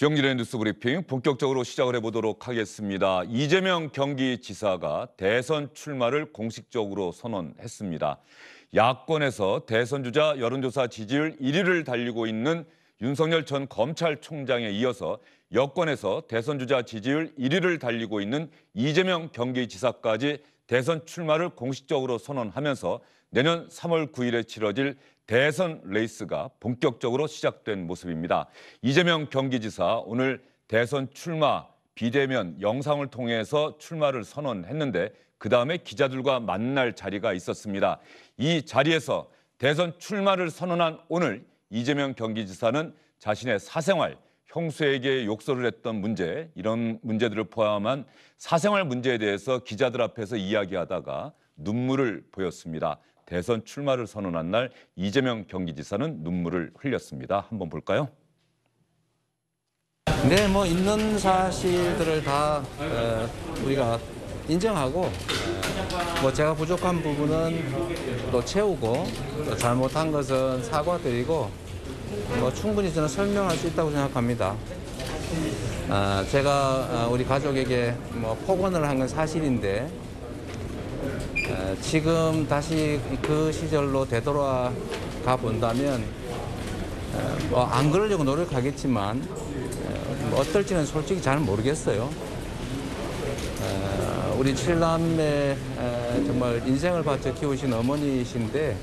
주영진의 뉴스 브리핑 본격적으로 시작을 해보도록 하겠습니다. 이재명 경기지사가 대선 출마를 공식적으로 선언했습니다. 야권에서 대선 주자 여론조사 지지율 1위를 달리고 있는 윤석열 전 검찰총장에 이어서 여권에서 대선 주자 지지율 1위를 달리고 있는 이재명 경기지사까지 대선 출마를 공식적으로 선언하면서 내년 3월 9일에 치러질 대선 레이스가 본격적으로 시작된 모습입니다. 이재명 경기지사 오늘 대선 출마 비대면 영상을 통해서 출마를 선언했는데 그다음에 기자들과 만날 자리가 있었습니다. 이 자리에서 대선 출마를 선언한 오늘 이재명 경기지사는 자신의 사생활, 형수에게 욕설을 했던 문제, 이런 문제들을 포함한 사생활 문제에 대해서 기자들 앞에서 이야기하다가 눈물을 보였습니다. 대선 출마를 선언한 날 이재명 경기지사는 눈물을 흘렸습니다. 한번 볼까요? 네, 있는 사실들을 다 우리가 인정하고 제가 부족한 부분은 또 채우고 또 잘못한 것은 사과드리고 충분히 저는 설명할 수 있다고 생각합니다. 제가 우리 가족에게 폭언을 한 건 사실인데 지금 다시 그 시절로 되돌아가 본다면 안 그러려고 노력하겠지만 어떨지는 솔직히 잘 모르겠어요. 우리 7남매 정말 인생을 바쳐 키우신 어머니이신데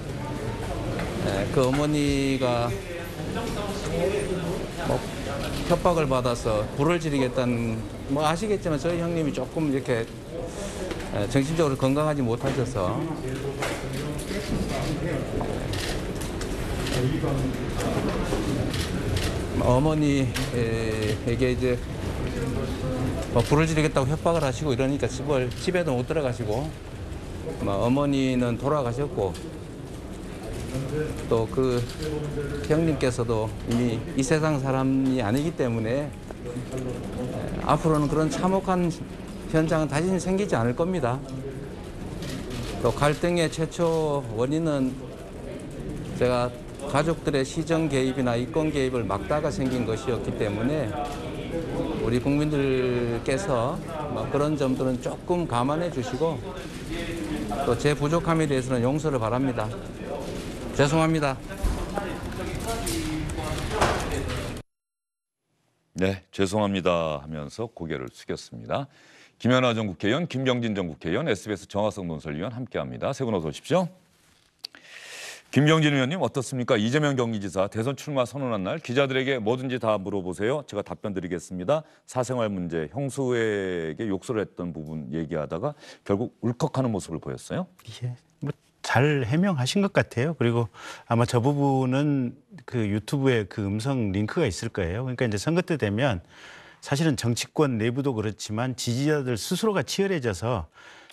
그 어머니가 협박을 받아서 불을 지르겠다는 아시겠지만 저희 형님이 조금 이렇게 정신적으로 건강하지 못하셔서 어머니에게 이제 불을 지르겠다고 협박을 하시고 이러니까 집에도 못 들어가시고 어머니는 돌아가셨고 또 그 형님께서도 이미 이 세상 사람이 아니기 때문에 앞으로는 그런 참혹한 현장은 다시는 생기지 않을 겁니다. 또 갈등의 최초 원인은 제가 가족들의 시정 개입이나 이권 개입을 막다가 생긴 것이었기 때문에 우리 국민들께서 그런 점들은 조금 감안해 주시고 또 제 부족함에 대해서는 용서를 바랍니다. 죄송합니다. 네, 죄송합니다 하면서 고개를 숙였습니다. 김연아 전 국회의원, 김병진 전 국회의원, SBS 정화성 논설위원 함께합니다. 세 분 어서 오십시오. 김병진 의원님 어떻습니까? 이재명 경기지사 대선 출마 선언한 날 기자들에게 뭐든지 다 물어보세요. 제가 답변 드리겠습니다. 사생활 문제, 형수에게 욕설을 했던 부분 얘기하다가 결국 울컥하는 모습을 보였어요. 예, 잘 해명하신 것 같아요. 그리고 아마 저 부분은 그 유튜브에 그 음성 링크가 있을 거예요. 그러니까 이제 선거 때 되면 사실은 정치권 내부도 그렇지만 지지자들 스스로가 치열해져서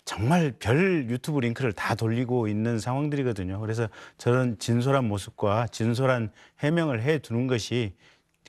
정말 별 유튜브 링크를 다 돌리고 있는 상황들이거든요. 그래서 저런 진솔한 모습과 진솔한 해명을 해두는 것이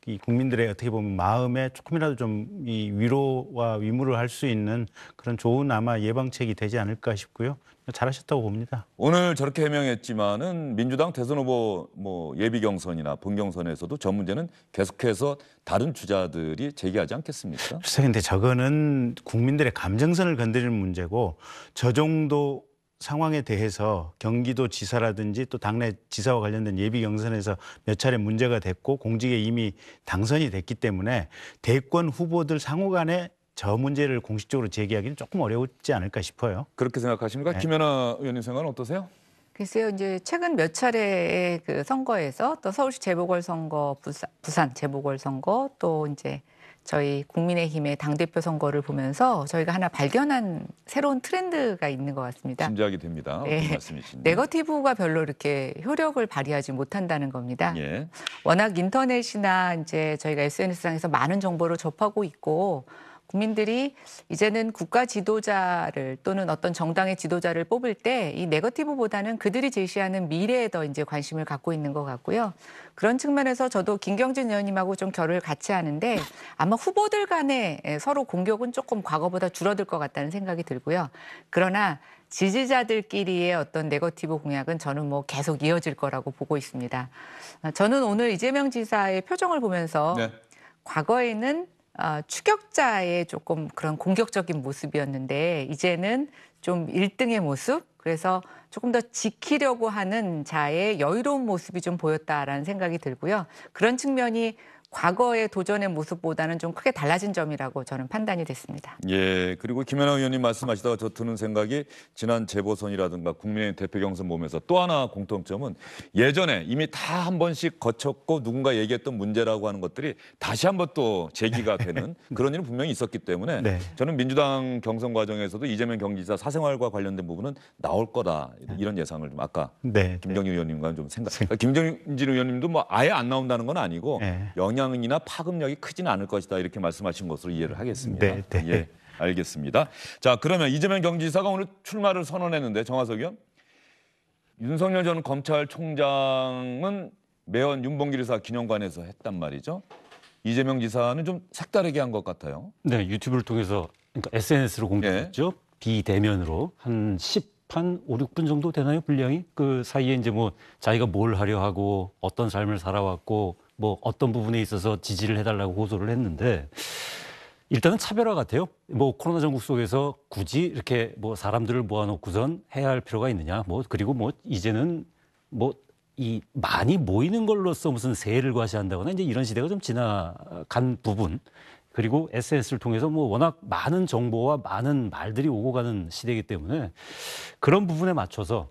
이 국민들의 어떻게 보면 마음에 조금이라도 좀 이 위로와 위무를 할 수 있는 그런 좋은 아마 예방책이 되지 않을까 싶고요. 잘하셨다고 봅니다. 오늘 저렇게 해명했지만은 민주당 대선 후보 예비 경선이나 본경선에서도 저 문제는 계속해서 다른 주자들이 제기하지 않겠습니까? 글쎄, 근데 저거는 국민들의 감정선을 건드리는 문제고 저 정도 상황에 대해서 경기도 지사라든지 또 당내 지사와 관련된 예비 경선에서 몇 차례 문제가 됐고 공직에 이미 당선이 됐기 때문에 대권 후보들 상호 간에 저 문제를 공식적으로 제기하기는 조금 어려웠지 않을까 싶어요. 그렇게 생각하십니까? 네. 김연아 의원님 생각은 어떠세요? 글쎄요, 이제 최근 몇 차례의 그 선거에서 또 서울시 재보궐선거, 부산 재보궐선거 또 이제 저희 국민의힘의 당대표 선거를 보면서 저희가 하나 발견한 새로운 트렌드가 있는 것 같습니다. 짐작이 됩니다. 네. 어떤 말씀이신지. 네거티브가 별로 이렇게 효력을 발휘하지 못한다는 겁니다. 예. 워낙 인터넷이나 이제 저희가 SNS상에서 많은 정보를 접하고 있고 국민들이 이제는 국가 지도자를 또는 어떤 정당의 지도자를 뽑을 때 이 네거티브보다는 그들이 제시하는 미래에 더 이제 관심을 갖고 있는 것 같고요. 그런 측면에서 저도 김경진 의원님하고 좀 결을 같이 하는데 아마 후보들 간에 서로 공격은 조금 과거보다 줄어들 것 같다는 생각이 들고요. 그러나 지지자들끼리의 어떤 네거티브 공약은 저는 계속 이어질 거라고 보고 있습니다. 저는 오늘 이재명 지사의 표정을 보면서 네. 과거에는 추격자의 조금 그런 공격적인 모습이었는데 이제는 좀 1등의 모습, 그래서 조금 더 지키려고 하는 자의 여유로운 모습이 좀 보였다라는 생각이 들고요. 그런 측면이 과거의 도전의 모습보다는 좀 크게 달라진 점이라고 저는 판단이 됐습니다. 예, 그리고 김연아 의원님 말씀하시다가 저 드는 생각이 지난 재보선이라든가 국민의힘 대표 경선 보면서 또 하나 공통점은 예전에 이미 다 한 번씩 거쳤고 누군가 얘기했던 문제라고 하는 것들이 다시 한번 또 제기가 되는 그런 일은 분명히 있었기 때문에 네. 저는 민주당 경선 과정에서도 이재명 경기지사 사생활과 관련된 부분은 나올 거다 이런 예상을 좀 아까 네. 김정진 의원님과는 좀 김정진 의원님도 뭐 아예 안 나온다는 건 아니고 네. 영향이나 파급력이 크지는 않을 것이다 이렇게 말씀하신 것으로 이해를 하겠습니다. 네, 네. 예, 알겠습니다. 자, 그러면 이재명 경기지사가 오늘 출마를 선언했는데 정화석 의원, 윤석열 전 검찰총장은 매연 윤봉길 의사 기념관에서 했단 말이죠. 이재명 지사는 좀 색다르게 한 것 같아요. 네, 유튜브를 통해서 그러니까 SNS로 공개했죠. 비대면으로 한 5, 6분 정도 되나요, 분량이? 그 사이에 이제 뭐 자기가 뭘 하려 하고 어떤 삶을 살아왔고 뭐 어떤 부분에 있어서 지지를 해달라고 호소를 했는데 일단은 차별화 같아요. 뭐 코로나 전국 속에서 굳이 이렇게 뭐 사람들을 모아놓고선 해야 할 필요가 있느냐. 뭐 그리고 뭐 이제는 뭐 이 많이 모이는 걸로써 무슨 세해를 과시한다거나 이제 이런 시대가 좀 지나간 부분. 그리고 SNS를 통해서 뭐 워낙 많은 정보와 많은 말들이 오고 가는 시대이기 때문에 그런 부분에 맞춰서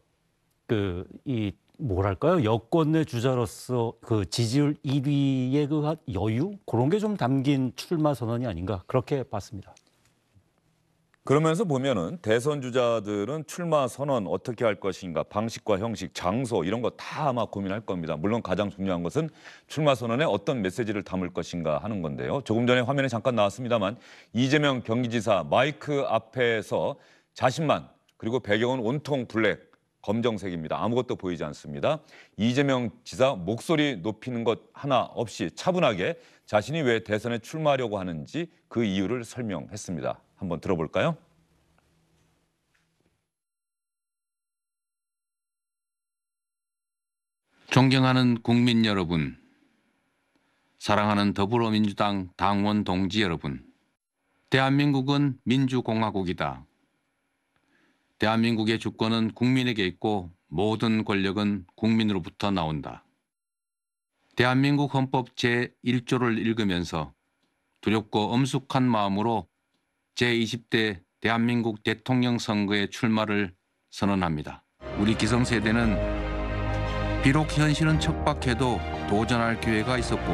이 뭐랄까요, 여권 내 주자로서 그 지지율 1위의 그 여유 그런 게 좀 담긴 출마 선언이 아닌가 그렇게 봤습니다. 그러면서 보면은 대선 주자들은 출마 선언 어떻게 할 것인가, 방식과 형식, 장소 이런 거 다 아마 고민할 겁니다. 물론 가장 중요한 것은 출마 선언에 어떤 메시지를 담을 것인가 하는 건데요. 조금 전에 화면에 잠깐 나왔습니다만 이재명 경기지사 마이크 앞에서 자신만, 그리고 배경은 온통 블랙, 검정색입니다. 아무것도 보이지 않습니다. 이재명 지사 목소리 높이는 것 하나 없이 차분하게 자신이 왜 대선에 출마하려고 하는지 그 이유를 설명했습니다. 한번 들어볼까요? 존경하는 국민 여러분, 사랑하는 더불어민주당 당원 동지 여러분, 대한민국은 민주공화국이다. 대한민국의 주권은 국민에게 있고 모든 권력은 국민으로부터 나온다. 대한민국 헌법 제1조를 읽으면서 두렵고 엄숙한 마음으로 제20대 대한민국 대통령 선거에 출마를 선언합니다. 우리 기성세대는 비록 현실은 척박해도 도전할 기회가 있었고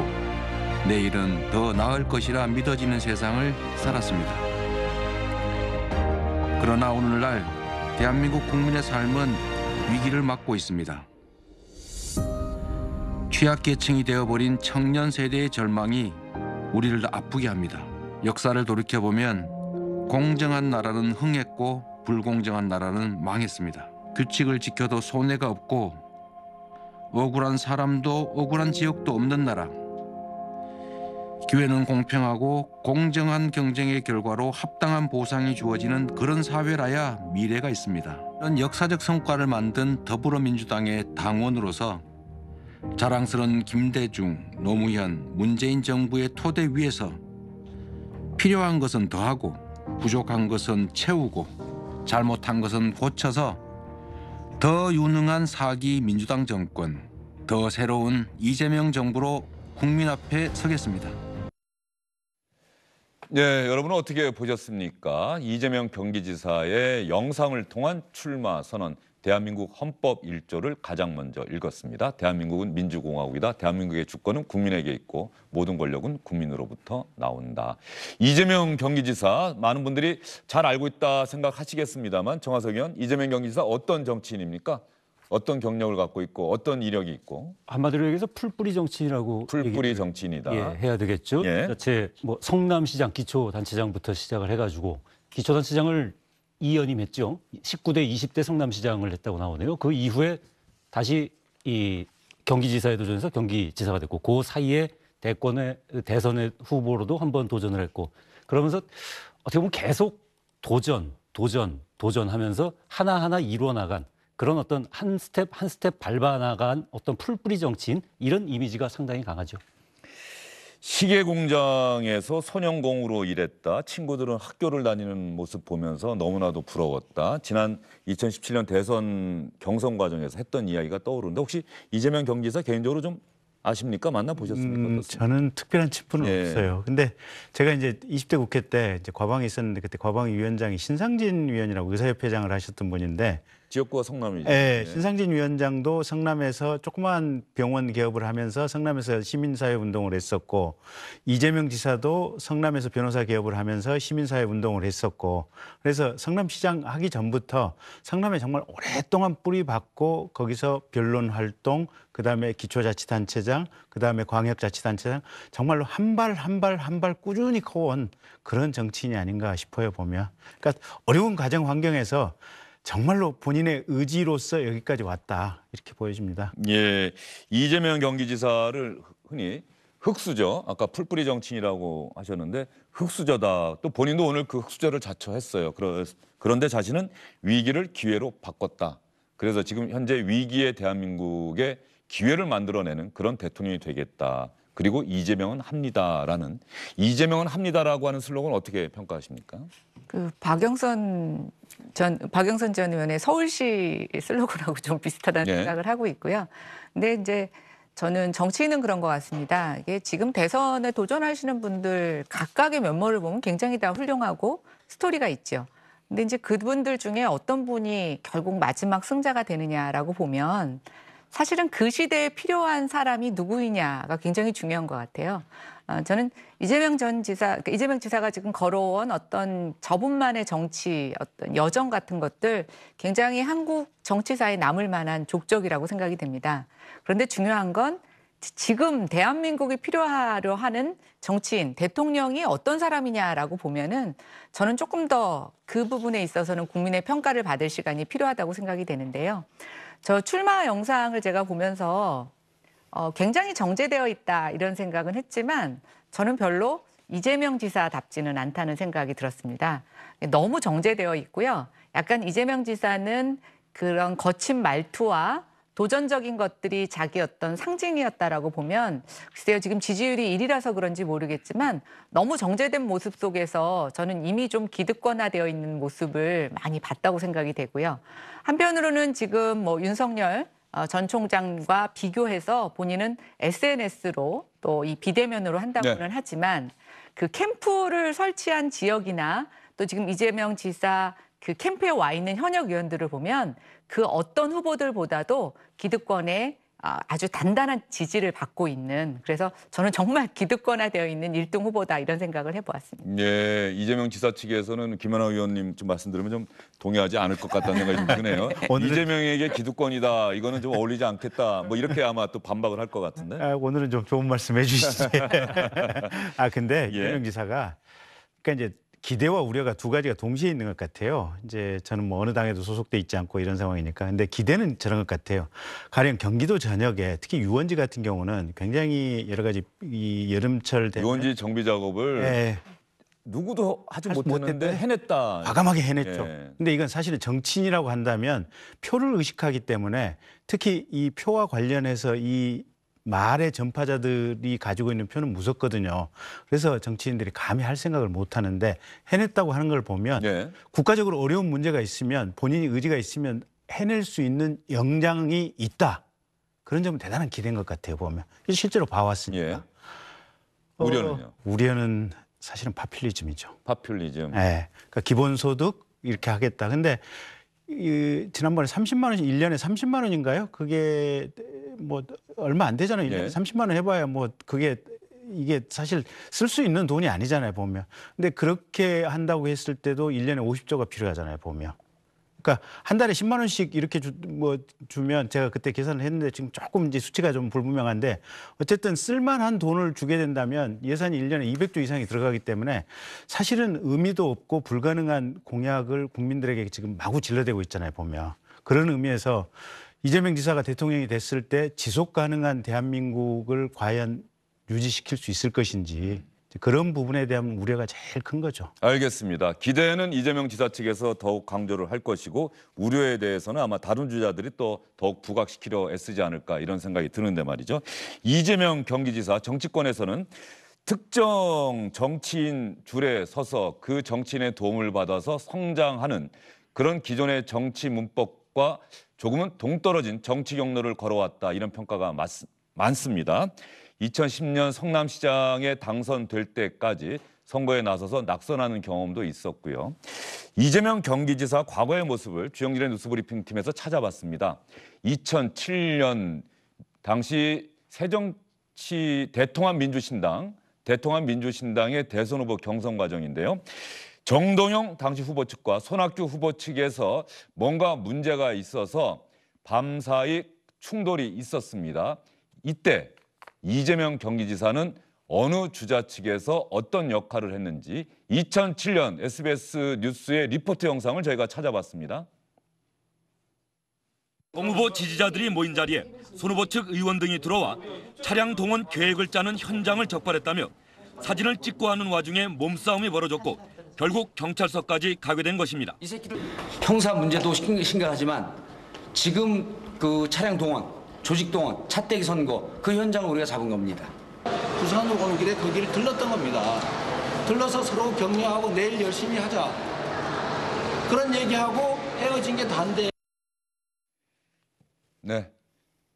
내일은 더 나을 것이라 믿어지는 세상을 살았습니다. 그러나 오늘날 대한민국 국민의 삶은 위기를 맞고 있습니다. 취약계층이 되어버린 청년 세대의 절망이 우리를 아프게 합니다. 역사를 돌이켜보면 공정한 나라는 흥했고 불공정한 나라는 망했습니다. 규칙을 지켜도 손해가 없고 억울한 사람도 억울한 지역도 없는 나라. 기회는 공평하고 공정한 경쟁의 결과로 합당한 보상이 주어지는 그런 사회라야 미래가 있습니다. 이런 역사적 성과를 만든 더불어민주당의 당원으로서 자랑스러운 김대중, 노무현, 문재인 정부의 토대 위에서 필요한 것은 더하고 부족한 것은 채우고 잘못한 것은 고쳐서 더 유능한 4기 민주당 정권, 더 새로운 이재명 정부로 국민 앞에 서겠습니다. 네, 여러분은 어떻게 보셨습니까? 이재명 경기지사의 영상을 통한 출마 선언, 대한민국 헌법 1조를 가장 먼저 읽었습니다. 대한민국은 민주공화국이다. 대한민국의 주권은 국민에게 있고 모든 권력은 국민으로부터 나온다. 이재명 경기지사 많은 분들이 잘 알고 있다 생각하시겠습니다만 정화석 의원, 이재명 경기지사 어떤 정치인입니까? 어떤 경력을 갖고 있고 어떤 이력이 있고? 한마디로 얘기해서 풀뿌리 정치인이라고 풀뿌리 정치인이다. 해야 되겠죠. 예. 자체 뭐 성남시장 기초단체장부터 시작을 해가지고 기초단체장을 2연임 했죠. 19대, 20대 성남시장을 했다고 나오네요. 그 이후에 다시 이 경기지사에 도전해서 경기지사가 됐고 그 사이에 대선의 후보로도 한번 도전을 했고 그러면서 어떻게 보면 계속 도전하면서 하나하나 이루어 나간 그런 어떤 한 스텝 밟아 나간 어떤 풀뿌리 정치인 이런 이미지가 상당히 강하죠. 시계 공장에서 소년공으로 일했다. 친구들은 학교를 다니는 모습 보면서 너무나도 부러웠다. 지난 2017년 대선 경선 과정에서 했던 이야기가 떠오르는데 혹시 이재명 경기지사 개인적으로 좀 아십니까? 만나보셨습니까? 어떻습니까? 저는 특별한 친분은 예. 없어요. 근데 제가 이제 20대 국회 때 이제 과방에 있었는데 그때 과방 위원장이 신상진 위원이라고 의사협회장을 하셨던 분인데 지역구가 성남이죠. 예, 신상진 위원장도 성남에서 조그마한 병원 개업을 하면서 성남에서 시민사회 운동을 했었고 이재명 지사도 성남에서 변호사 개업을 하면서 시민사회 운동을 했었고 그래서 성남시장 하기 전부터 성남에 정말 오랫동안 뿌리 박고 거기서 변론 활동 그다음에 기초자치단체장 그다음에 광역자치단체장 정말로 한 발 꾸준히 커온 그런 정치인이 아닌가 싶어요 보면. 그러니까 어려운 가정 환경에서 정말로 본인의 의지로서 여기까지 왔다 이렇게 보여집니다. 예, 이재명 경기지사를 흔히 흑수저, 아까 풀뿌리 정치인이라고 하셨는데 흑수저다. 또 본인도 오늘 그 흑수저를 자처했어요. 그런데 자신은 위기를 기회로 바꿨다. 그래서 지금 현재 위기의 대한민국에 기회를 만들어내는 그런 대통령이 되겠다. 그리고 이재명은 합니다라는 이재명은 합니다라고 하는 슬로건을 어떻게 평가하십니까? 그 박영선 전 의원의 서울시 슬로건하고 좀 비슷하다는 예. 생각을 하고 있고요. 근데 이제 저는 정치인은 그런 것 같습니다. 이게 지금 대선에 도전하시는 분들 각각의 면모를 보면 굉장히 다 훌륭하고 스토리가 있죠. 근데 이제 그분들 중에 어떤 분이 결국 마지막 승자가 되느냐라고 보면 사실은 그 시대에 필요한 사람이 누구이냐가 굉장히 중요한 것 같아요. 저는 이재명 지사가 지금 걸어온 어떤 저분만의 정치, 어떤 여정 같은 것들 굉장히 한국 정치사에 남을 만한 족적이라고 생각이 됩니다. 그런데 중요한 건 지금 대한민국이 필요하려 하는 정치인, 대통령이 어떤 사람이냐라고 보면은 저는 조금 더 그 부분에 있어서는 국민의 평가를 받을 시간이 필요하다고 생각이 되는데요. 저 출마 영상을 제가 보면서 굉장히 정제되어 있다 이런 생각은 했지만 저는 별로 이재명 지사답지는 않다는 생각이 들었습니다. 너무 정제되어 있고요. 약간 이재명 지사는 그런 거친 말투와 도전적인 것들이 자기 어떤 상징이었다라고 보면 글쎄요 지금 지지율이 1위라서 그런지 모르겠지만 너무 정제된 모습 속에서 저는 이미 좀 기득권화되어 있는 모습을 많이 봤다고 생각이 되고요. 한편으로는 지금 뭐 윤석열 전 총장과 비교해서 본인은 SNS로 또 이 비대면으로 한다고는 하지만 그 캠프를 설치한 지역이나 또 지금 이재명 지사 그 캠프에 와 있는 현역 의원들을 보면 그 어떤 후보들보다도 기득권의 아주 단단한 지지를 받고 있는 그래서 저는 정말 기득권화되어 있는 1등 후보다 이런 생각을 해보았습니다. 예, 이재명 지사 측에서는 김연아 의원님 좀 말씀 들으면 좀 동의하지 않을 것 같다는 생각이 좀 드네요. 이재명에게 기득권이다. 이거는 좀 어울리지 않겠다. 뭐 이렇게 아마 또 반박을 할 것 같은데. 오늘은 좀 좋은 말씀 해주시지. 근데 예. 이재명 지사가 그러니까 이제 기대와 우려가 두 가지가 동시에 있는 것 같아요. 이제 저는 뭐 어느 당에도 소속돼 있지 않고 이런 상황이니까. 근데 기대는 저런 것 같아요. 가령 경기도 전역에 특히 유원지 같은 경우는 굉장히 여러 가지 이 여름철 되면 유원지 정비 작업을 예, 누구도 하지 하지 못했는데 못했대. 해냈다. 과감하게 해냈죠. 예. 근데 이건 사실은 정치인이라고 한다면 표를 의식하기 때문에 특히 이 표와 관련해서 이 말의 전파자들이 가지고 있는 표는 무섭거든요. 그래서 정치인들이 감히 할 생각을 못 하는데 해냈다고 하는 걸 보면 예. 국가적으로 어려운 문제가 있으면 본인이 의지가 있으면 해낼 수 있는 역량이 있다. 그런 점은 대단한 기대인 것 같아요. 보면 실제로 봐왔으니까. 예. 우려는요? 우려는 사실은 파퓰리즘이죠. 파퓰리즘. 네. 그러니까 기본소득 이렇게 하겠다. 근데 지난번에 30만 원, 1년에 30만 원인가요? 그게 뭐 얼마 안 되잖아요. 1년에 예. 30만 원 해봐야 뭐 그게 이게 사실 쓸 수 있는 돈이 아니잖아요. 보면. 근데 그렇게 한다고 했을 때도 1년에 50조가 필요하잖아요. 보면. 그러니까 한 달에 10만 원씩 이렇게 주면 제가 그때 계산을 했는데 지금 조금 이제 수치가 좀 불분명한데 어쨌든 쓸만한 돈을 주게 된다면 예산이 1년에 200조 이상이 들어가기 때문에 사실은 의미도 없고 불가능한 공약을 국민들에게 지금 마구 질러대고 있잖아요. 보면. 그런 의미에서 이재명 지사가 대통령이 됐을 때 지속 가능한 대한민국을 과연 유지시킬 수 있을 것인지 그런 부분에 대한 우려가 제일 큰 거죠. 알겠습니다. 기대는 이재명 지사 측에서 더욱 강조를 할 것이고 우려에 대해서는 아마 다른 주자들이 또 더욱 부각시키려 애쓰지 않을까 이런 생각이 드는데 말이죠. 이재명 경기지사 정치권에서는 특정 정치인 줄에 서서 그 정치인의 도움을 받아서 성장하는 그런 기존의 정치 문법과 조금은 동떨어진 정치 경로를 걸어왔다, 이런 평가가 많습니다. 2010년 성남시장에 당선될 때까지 선거에 나서서 낙선하는 경험도 있었고요. 이재명 경기지사 과거의 모습을 주영진의 뉴스브리핑팀에서 찾아봤습니다. 2007년 당시 새정치 대통합민주신당의 대선 후보 경선 과정인데요. 정동영 당시 후보 측과 손학규 후보 측에서 뭔가 문제가 있어서 밤사이 충돌이 있었습니다. 이때 이재명 경기지사는 어느 주자 측에서 어떤 역할을 했는지 2007년 SBS 뉴스의 리포트 영상을 저희가 찾아봤습니다. 공 후보 지지자들이 모인 자리에 손 후보 측 의원 등이 들어와 차량 동원 계획을 짜는 현장을 적발했다며 사진을 찍고 하는 와중에 몸싸움이 벌어졌고 결국 경찰서까지 가게 된 것입니다. 형사 문제도 심각하지만 지금 그 차량 동원, 조직 동원, 차떼기 선거 그 현장을 우리가 잡은 겁니다. 부산으로 오는 길에 거기를 들렀던 겁니다. 들러서 서로 격려하고 내일 열심히 하자. 그런 얘기하고 헤어진 게 다인데. 네,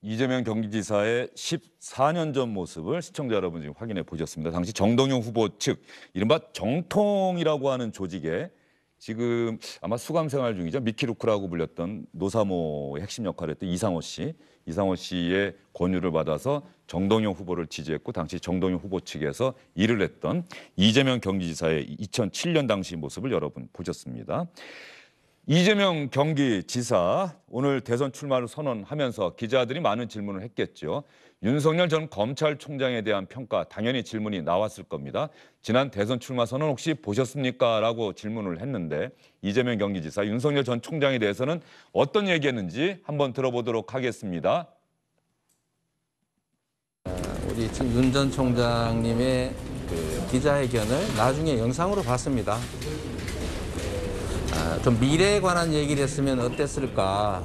이재명 경기지사의 14년 전 모습을 시청자 여러분 지금 확인해 보셨습니다. 당시 정동영 후보 측, 이른바 정통이라고 하는 조직에 지금 아마 수감 생활 중이죠. 미키루크라고 불렸던 노사모의 핵심 역할을 했던 이상호 씨의 권유를 받아서 정동영 후보를 지지했고, 당시 정동영 후보 측에서 일을 했던 이재명 경기지사의 2007년 당시 모습을 여러분 보셨습니다. 이재명 경기지사 오늘 대선 출마를 선언하면서 기자들이 많은 질문을 했겠죠. 윤석열 전 검찰총장에 대한 평가, 당연히 질문이 나왔을 겁니다. 지난 대선 출마 선언 혹시 보셨습니까? 라고 질문을 했는데 이재명 경기지사, 윤석열 전 총장에 대해서는 어떤 얘기했는지 한번 들어보도록 하겠습니다. 우리 지금 윤 전 총장님의 그 기자회견을 나중에 영상으로 봤습니다. 좀 미래에 관한 얘기를 했으면 어땠을까.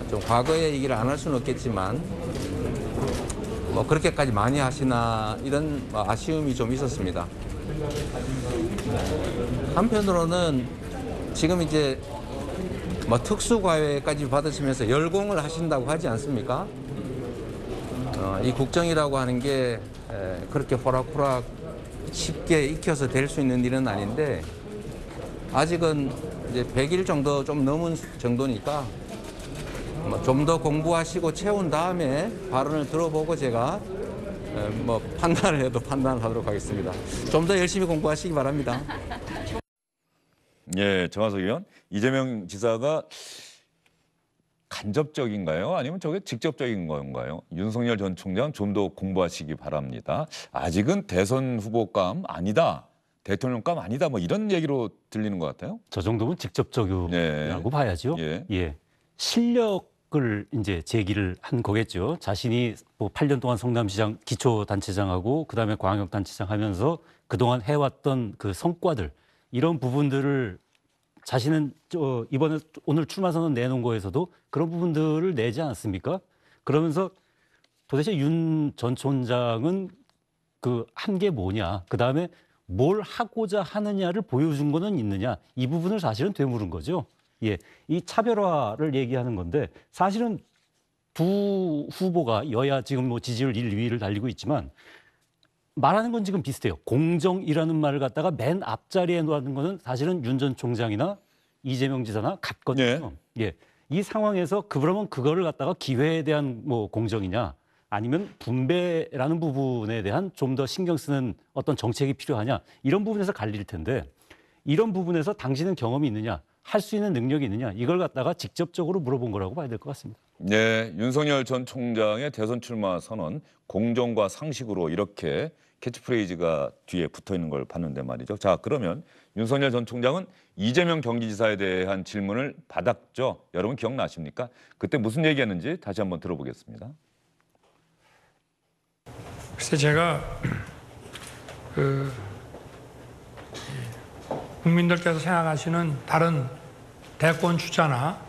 좀 과거의 얘기를 안 할 수는 없겠지만 뭐 그렇게까지 많이 하시나 이런 아쉬움이 좀 있었습니다. 한편으로는 지금 이제 뭐 특수과외까지 받으시면서 열공을 하신다고 하지 않습니까? 이 국정이라고 하는 게 그렇게 호락호락 쉽게 익혀서 될 수 있는 일은 아닌데 아직은 이제 100일 정도 좀 넘은 정도니까 좀 더 공부하시고 채운 다음에 발언을 들어보고 제가 뭐 판단을 해도 판단을 하도록 하겠습니다. 좀 더 열심히 공부하시기 바랍니다. 예, 정화석 의원, 이재명 지사가 간접적인가요? 아니면 저게 직접적인 건가요? 윤석열 전 총장 좀 더 공부하시기 바랍니다. 아직은 대선 후보감 아니다, 대통령감 아니다, 뭐 이런 얘기로 들리는 것 같아요. 저 정도면 직접적이라고 봐야죠. 예. 실력을 이제 제기를 한 거겠죠. 자신이 뭐 8년 동안 성남시장 기초단체장하고 그다음에 광역단체장 하면서 그동안 해왔던 그 성과들, 이런 부분들을 자신은 이번에 오늘 출마 선언 내놓은 거에서도 그런 부분들을 내지 않았습니까? 그러면서 도대체 윤 전 총장은 그 한 게 뭐냐, 그다음에 뭘 하고자 하느냐를 보여준 거는 있느냐, 이 부분을 사실은 되물은 거죠. 예, 이 차별화를 얘기하는 건데 사실은 두 후보가 여야 지금 뭐 지지율 1, 2위를 달리고 있지만 말하는 건 지금 비슷해요. 공정이라는 말을 갖다가 맨 앞자리에 놓는 거는 사실은 윤 전 총장이나 이재명 지사나 같거든요. 예, 이 상황에서 그러면 그거를 갖다가 기회에 대한 뭐 공정이냐, 아니면 분배라는 부분에 대한 좀 더 신경 쓰는 어떤 정책이 필요하냐, 이런 부분에서 갈릴 텐데, 이런 부분에서 당신은 경험이 있느냐, 할 수 있는 능력이 있느냐, 이걸 갖다가 직접적으로 물어본 거라고 봐야 될 것 같습니다. 네, 윤석열 전 총장의 대선 출마 선언, 공정과 상식으로, 이렇게 캐치프레이즈가 뒤에 붙어 있는 걸 봤는데 말이죠. 자, 그러면 윤석열 전 총장은 이재명 경기지사에 대한 질문을 받았죠. 여러분 기억나십니까? 그때 무슨 얘기했는지 다시 한번 들어보겠습니다. 글쎄, 제가 국민들께서 생각하시는 다른 대권 주자나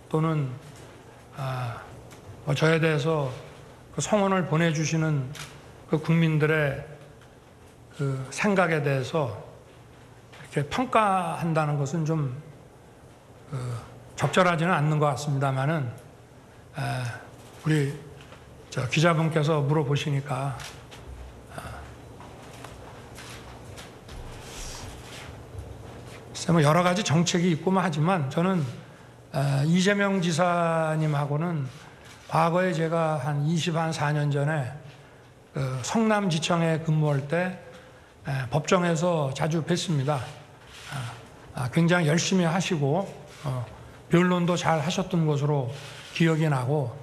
또는 저에 대해서 그 성원을 보내주시는 그 국민들의 그 생각에 대해서 이렇게 평가한다는 것은 좀 적절하지는 않는 것 같습니다만은 우리 기자분께서 물어보시니까 글쎄 뭐 여러 가지 정책이 있고만 하지만 저는 이재명 지사님하고는 과거에 제가 한 24년 전에 그 성남지청에 근무할 때 법정에서 자주 뵀습니다. 굉장히 열심히 하시고 변론도 잘 하셨던 것으로 기억이 나고,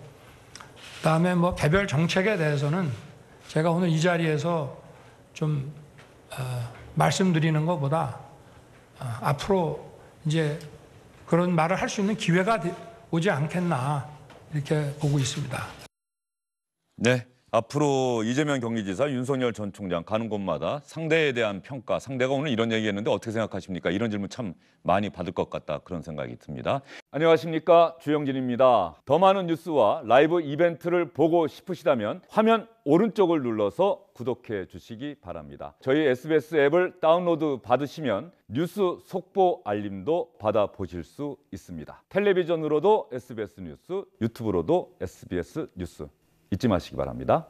그다음에 뭐 개별 정책에 대해서는 제가 오늘 이 자리에서 좀 말씀드리는 것보다 앞으로 이제 그런 말을 할 수 있는 기회가 오지 않겠나 이렇게 보고 있습니다. 네. 앞으로 이재명 경기지사, 윤석열 전 총장 가는 곳마다 상대에 대한 평가, 상대가 오늘 이런 얘기했는데 어떻게 생각하십니까? 이런 질문 참 많이 받을 것 같다, 그런 생각이 듭니다. 안녕하십니까, 주영진입니다. 더 많은 뉴스와 라이브 이벤트를 보고 싶으시다면 화면 오른쪽을 눌러서 구독해 주시기 바랍니다. 저희 SBS 앱을 다운로드 받으시면 뉴스 속보 알림도 받아보실 수 있습니다. 텔레비전으로도 SBS 뉴스, 유튜브로도 SBS 뉴스 잊지 마시기 바랍니다.